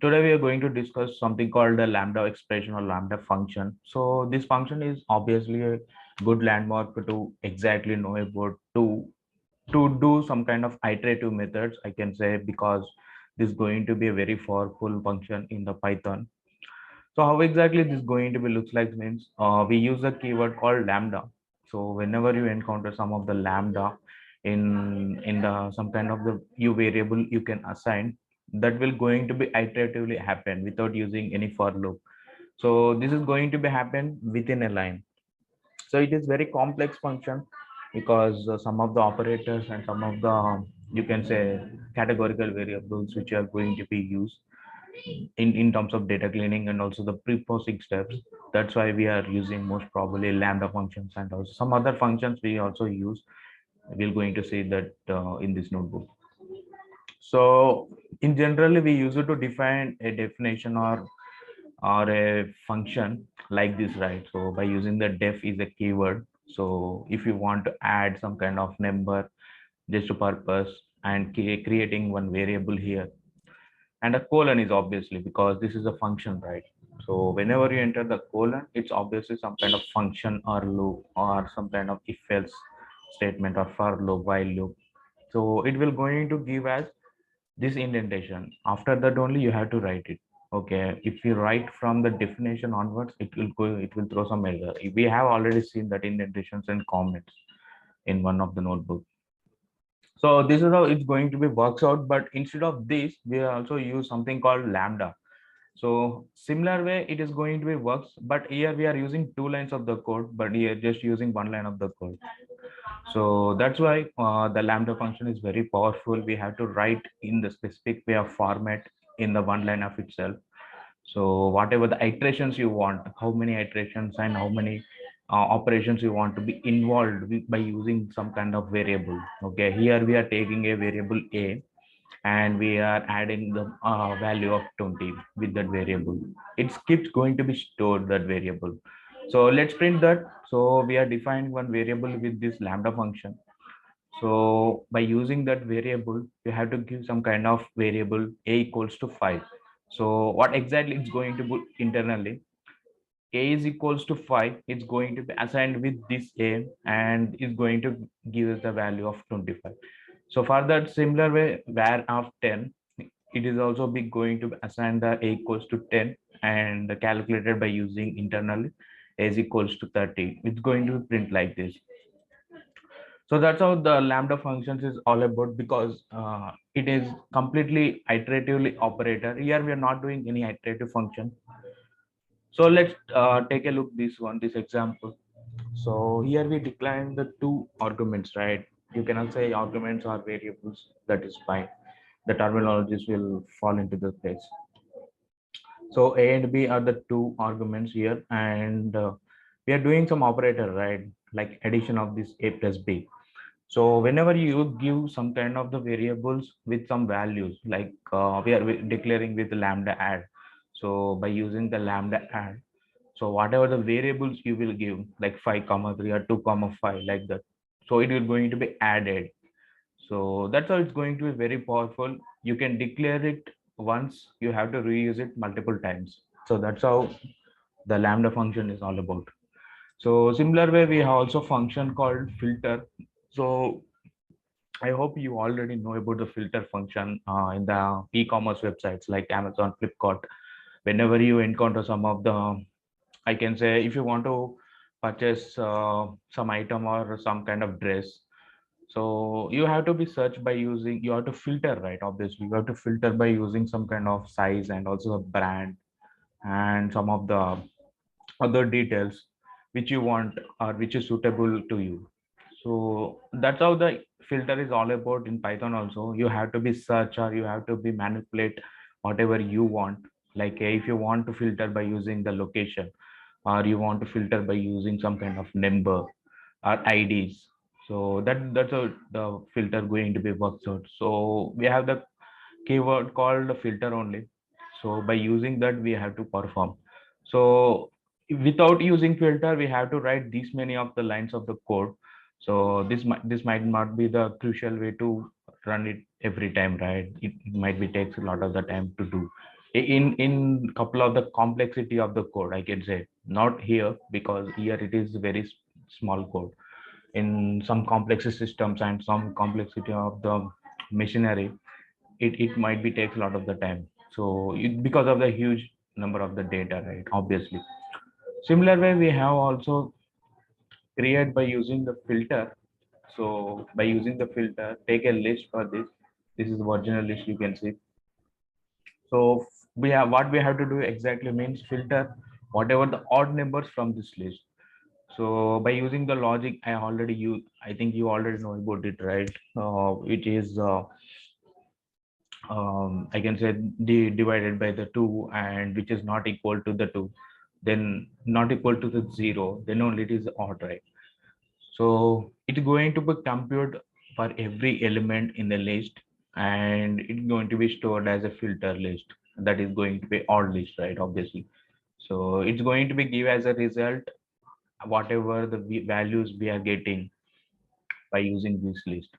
Today we are going to discuss something called the lambda expression or lambda function. So this function is obviously a good landmark to exactly know about to do some kind of iterative methods, I can say, because this is going to be a very powerful function in the Python. So how exactly this going to be looks like means we use a keyword called lambda. So whenever you encounter some of the lambda in the some kind of the u variable you can assign, that will going to be iteratively happen without using any for loop. So this is going to be happen within a line. So it is very complex function because some of the operators and some of the you can say categorical variables which are going to be used in terms of data cleaning and also the pre-processing steps. That's why we are using most probably lambda functions and also some other functions we also use. We're going to see that in this notebook. So in generally we use it to define a definition or a function like this, right? So by using the def is a keyword. So if you want to add some kind of number just to purpose and creating one variable here, and a colon is obviously because this is a function, right? So whenever you enter the colon, it's obviously some kind of function or loop or some kind of if else statement or for loop while loop. So it will going to give as this indentation. After that only you have to write it. Okay, if you write from the definition onwards, it will throw some error. We have already seen that indentations and comments in one of the notebook. So this is how it's going to be works out, but instead of this we also use something called lambda. So similar way it is going to be works, but here we are using two lines of the code, but here just using one line of the code. So that's why the lambda function is very powerful. We have to write in the specific way of format in the one line of itself. So whatever the iterations you want, how many iterations and how many operations you want to be involved with by using some kind of variable. Okay, here we are taking a variable a and we are adding the value of 20 with that variable. It keeps going to be stored that variable. So let's print that. So we are defining one variable with this lambda function. So by using that variable, you have to give some kind of variable a equals to 5. So what exactly it's going to put internally? A is equals to 5. It's going to be assigned with this a and is going to give us the value of 25. So for that similar way, where of 10, it is also be going to assign the a equals to 10 and calculated by using internally a is equals to 30. It's going to print like this. So that's how the lambda functions is all about, because it is completely iteratively operator. Here we are not doing any iterative function. So let's take a look this example. So here we decline the two arguments, right? You cannot say arguments or variables. That is fine. The terminologies will fall into the place. So a and b are the two arguments here, and we are doing some operator, right? Like addition of this a plus b. So whenever you give some kind of the variables with some values, like we are declaring with lambda add. So by using the lambda add, so whatever the variables you will give, like 5 comma 3 or 2 comma 5, like that. So it will going to be added. So that's how it's going to be very powerful. You can declare it once, you have to reuse it multiple times. So that's how the lambda function is all about. So similar way, we have also function called filter. So I hope you already know about the filter function in the e-commerce websites like Amazon, Flipkart. Whenever you encounter some of the, I can say, if you want to purchase some item or some kind of dress, so you have to be searched by using, you have to filter, right? Obviously, you have to filter by using some kind of size and also a brand and some of the other details which you want or which is suitable to you. So that's how the filter is all about in Python also. You have to be search or you have to be manipulate whatever you want. Like if you want to filter by using the location, or you want to filter by using some kind of number or IDs. So that's how the filter going to be worked out. So we have the keyword called filter only. So by using that we have to perform. So without using filter we have to write these many of the lines of the code. So this might not be the crucial way to run it every time, right? It might be takes a lot of the time to do. in couple of the complexity of the code, I can say. Not here, because here it is very small code. In some complex systems and some complexity of the machinery, it might be takes a lot of the time. So because of the huge number of the data, right? Obviously, similar way we have also create by using the filter. So by using the filter, take a list for this. This is the original list, you can see. So we have, what we have to do exactly means filter whatever the odd numbers from this list. So by using the logic, I think you already know about it, right? It is I can say divided by the two, and which is not equal to the two, then not equal to the zero, then only it is odd, right? So it's going to be computed for every element in the list, and it's going to be stored as a filter list. That is going to be odd list, right? Obviously. So it's going to be give as a result whatever the values we are getting by using this list.